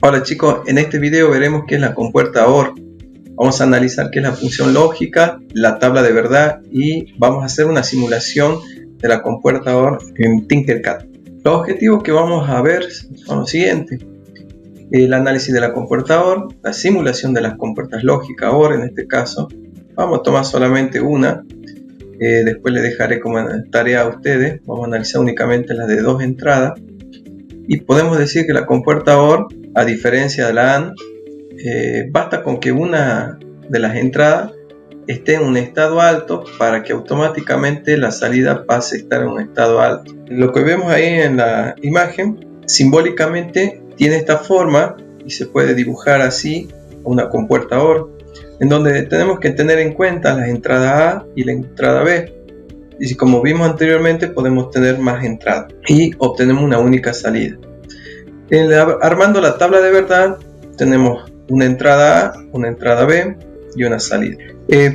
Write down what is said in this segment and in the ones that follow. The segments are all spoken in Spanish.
Hola chicos, en este video veremos qué es la compuerta OR. Vamos a analizar qué es la función lógica, la tabla de verdad y vamos a hacer una simulación de la compuerta OR en Tinkercad. Los objetivos que vamos a ver son los siguientes: el análisis de la compuerta OR, la simulación de las compuertas lógicas OR en este caso. Vamos a tomar solamente una, después les dejaré como tarea a ustedes. Vamos a analizar únicamente las de dos entradas. Y podemos decir que la compuerta OR, a diferencia de la AND, basta con que una de las entradas esté en un estado alto para que automáticamente la salida pase a estar en un estado alto. Lo que vemos ahí en la imagen, simbólicamente tiene esta forma y se puede dibujar así una compuerta OR, en donde tenemos que tener en cuenta las entradas A y la entrada B. Y como vimos anteriormente, podemos tener más entradas y obtenemos una única salida. Armando la tabla de verdad, tenemos una entrada A, una entrada B y una salida.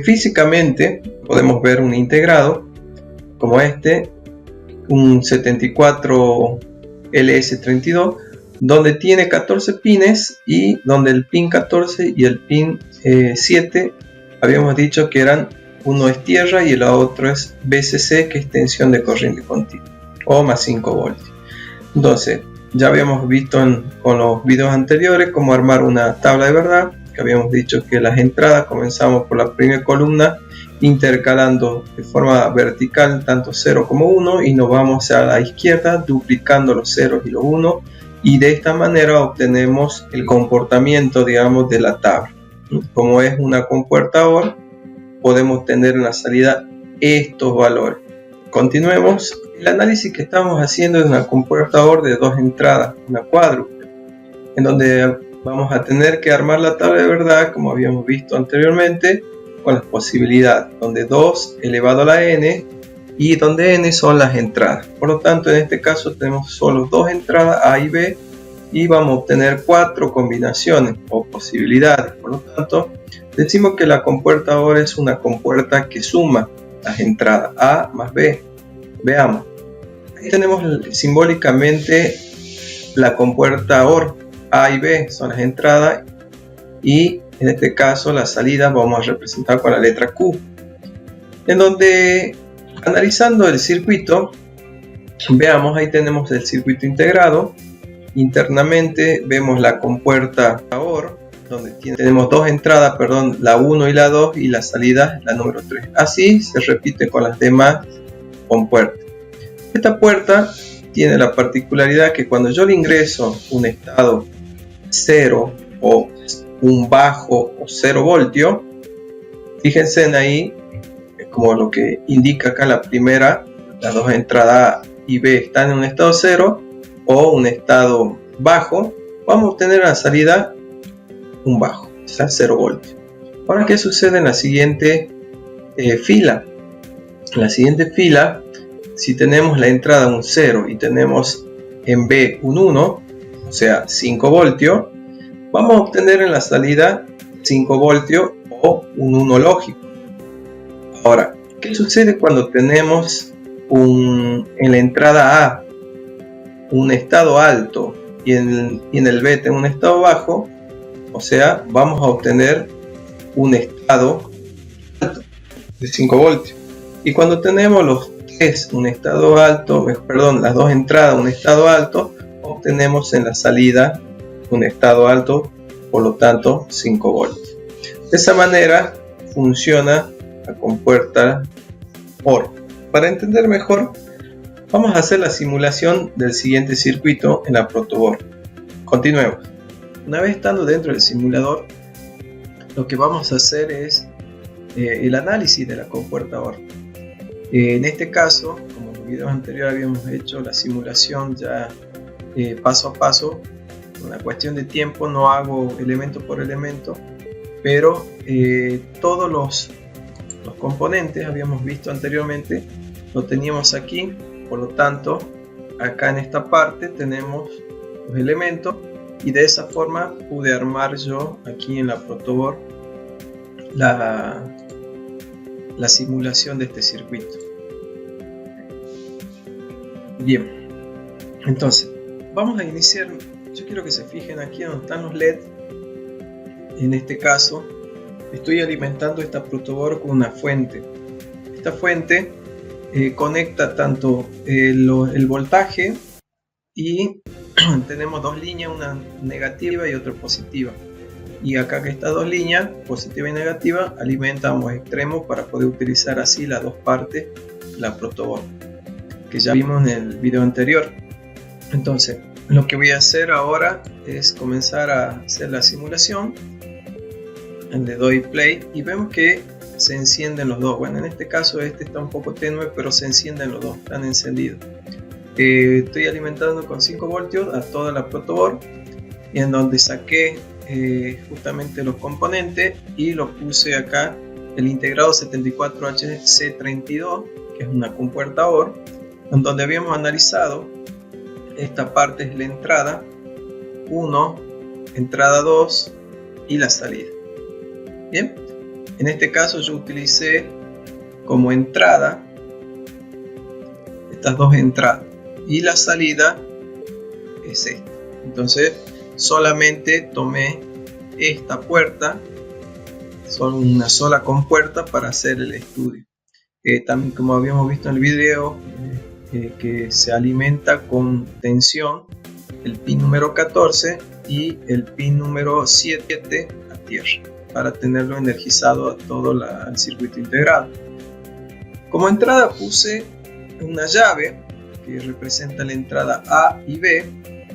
Físicamente podemos ver un integrado como este, un 74 LS32, donde tiene 14 pines y donde el pin 14 y el pin 7 habíamos dicho que eran, uno es tierra y el otro es VCC, que es tensión de corriente continua, o más 5 voltios. Entonces, ya habíamos visto con los videos anteriores cómo armar una tabla de verdad, que habíamos dicho que las entradas comenzamos por la primera columna, intercalando de forma vertical tanto 0 como 1 y nos vamos a la izquierda duplicando los ceros y los 1, y de esta manera obtenemos el comportamiento, digamos, de la tabla. Como es una compuerta OR, podemos tener en la salida estos valores. Continuemos. El análisis que estamos haciendo es una compuerta OR de dos entradas, una cuádruple, en donde vamos a tener que armar la tabla de verdad, como habíamos visto anteriormente, con las posibilidades, donde 2 elevado a la n y donde n son las entradas. Por lo tanto, en este caso tenemos solo dos entradas, A y B, y vamos a obtener 4 combinaciones o posibilidades. Por lo tanto, decimos que la compuerta OR es una compuerta que suma las entradas A más B. Veamos, ahí tenemos simbólicamente la compuerta OR. A y B son las entradas y en este caso la salida vamos a representar con la letra Q, en donde, analizando el circuito, veamos, ahí tenemos el circuito integrado. Internamente vemos la compuerta OR, donde tenemos dos entradas, la 1 y la 2, y la salida la número 3. Así se repite con las demás compuertas. Esta puerta tiene la particularidad que cuando yo le ingreso un estado 0 o un bajo o 0 voltio, fíjense en ahí, como lo que indica acá la primera, las dos entradas A y B están en un estado 0 o un estado bajo, vamos a obtener a la salida un bajo, o sea 0 voltios. Ahora, ¿qué sucede en la siguiente fila? En la siguiente fila, si tenemos la entrada un 0 y tenemos en B un 1, o sea 5 voltios, vamos a obtener en la salida 5 voltios o un 1 lógico. Ahora, ¿qué sucede cuando tenemos en la entrada A un estado alto y en el B tenemos un estado bajo? O sea, vamos a obtener un estado alto de 5 voltios. Y cuando tenemos los tres, un estado alto, las dos entradas, un estado alto, obtenemos en la salida un estado alto, por lo tanto 5 voltios. De esa manera funciona la compuerta OR. Para entender mejor, vamos a hacer la simulación del siguiente circuito en la protoboard. Continuemos. Una vez estando dentro del simulador, lo que vamos a hacer es el análisis de la compuerta OR. En este caso, como en los videos anteriores habíamos hecho la simulación ya paso a paso, una cuestión de tiempo, no hago elemento por elemento, pero todos los componentes habíamos visto anteriormente, lo teníamos aquí. Por lo tanto, acá en esta parte tenemos los elementos y de esa forma pude armar yo aquí en la protoboard la simulación de este circuito. Bien, entonces vamos a iniciar Yo quiero que se fijen aquí donde están los LED. En este caso estoy alimentando esta protoboard con una fuente. Esta fuente conecta tanto el voltaje y tenemos dos líneas, una negativa y otra positiva. Y acá que estas dos líneas, positiva y negativa, alimentan ambos extremos para poder utilizar así las dos partes de la protoboard, que ya vimos en el video anterior. Entonces, lo que voy a hacer ahora es comenzar a hacer la simulación. Le doy play y vemos que se encienden los dos. Bueno, en este caso este está un poco tenue, pero se encienden los dos, están encendidos. Estoy alimentando con 5 voltios a toda la protoboard, y en donde saqué justamente los componentes y lo puse acá el integrado 74HC32, que es una compuerta OR, en donde habíamos analizado esta parte es la entrada 1, entrada 2 y la salida. Bien, en este caso yo utilicé como entrada estas dos entradas y la salida es esta. Entonces solamente tomé esta puerta, son una sola compuerta para hacer el estudio. También, como habíamos visto en el video, que se alimenta con tensión el pin número 14 y el pin número 7 a tierra, para tenerlo energizado a todo el circuito integrado. Como entrada puse una llave que representa la entrada A y B.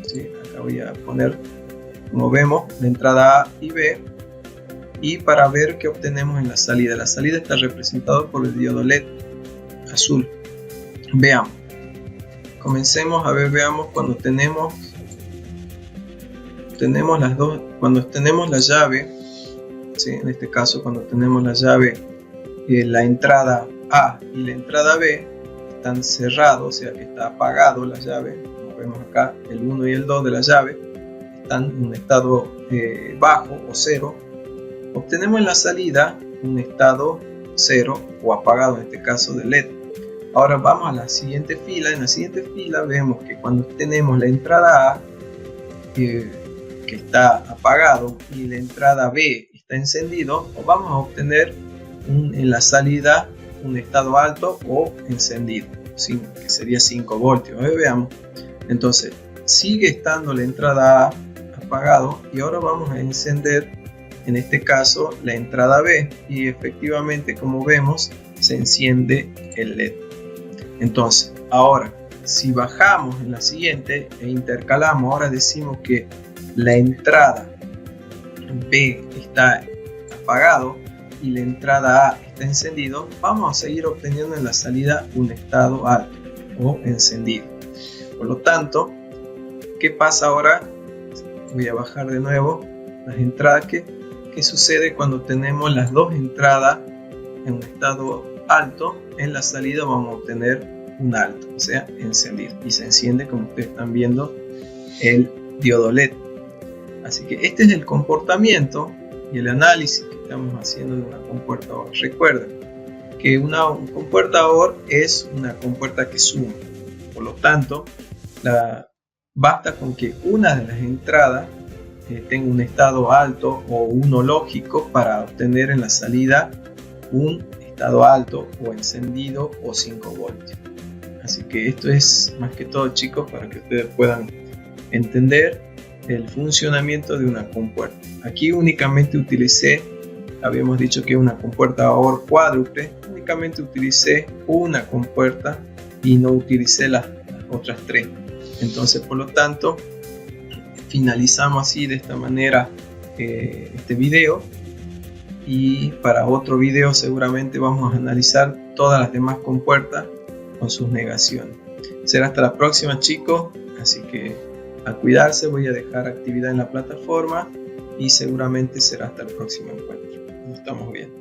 ¿Sí? Acá voy a poner, como vemos, la entrada A y B, y para ver qué obtenemos en la salida. La salida está representada por el diodo LED azul. Veamos. Comencemos a ver, veamos cuando tenemos las dos, cuando tenemos la llave, ¿sí? En este caso cuando tenemos la llave, la entrada A y la entrada B están cerrados, o sea que está apagado la llave. Como vemos acá, el 1 y el 2 de la llave están en un estado bajo o cero. Obtenemos en la salida un estado cero o apagado, en este caso de LED. Ahora vamos a la siguiente fila. En la siguiente fila vemos que cuando tenemos la entrada A que está apagado y la entrada B está encendido, vamos a obtener en la salida un estado alto o encendido, que sería 5 voltios. Veamos. Entonces sigue estando la entrada A apagado y ahora vamos a encender, en este caso, la entrada B, y efectivamente, como vemos, se enciende el LED. Entonces, ahora, si bajamos en la siguiente e intercalamos, ahora decimos que la entrada B está apagado y la entrada A está encendido, vamos a seguir obteniendo en la salida un estado alto o encendido. Por lo tanto, ¿qué pasa ahora? Voy a bajar de nuevo las entradas. ¿Qué sucede cuando tenemos las dos entradas en un estado alto? En la salida vamos a obtener un alto, o sea, encendido, y se enciende, como ustedes están viendo, el diodo LED. Así que este es el comportamiento y el análisis que estamos haciendo de una compuerta OR. Recuerden que una compuerta OR es una compuerta que suma, por lo tanto basta con que una de las entradas tenga un estado alto o uno lógico para obtener en la salida un estado alto o encendido o 5 voltios. Así que esto es más que todo, chicos, para que ustedes puedan entender el funcionamiento de una compuerta. Aquí únicamente utilicé, habíamos dicho que es una compuerta OR cuádruple, únicamente utilicé una compuerta y no utilicé las otras tres. Entonces, por lo tanto, finalizamos así, de esta manera, este video, y para otro video seguramente vamos a analizar todas las demás compuertas con sus negaciones. Será hasta la próxima, chicos, así que a cuidarse. Voy a dejar actividad en la plataforma y seguramente será hasta el próximo encuentro. Nos estamos viendo.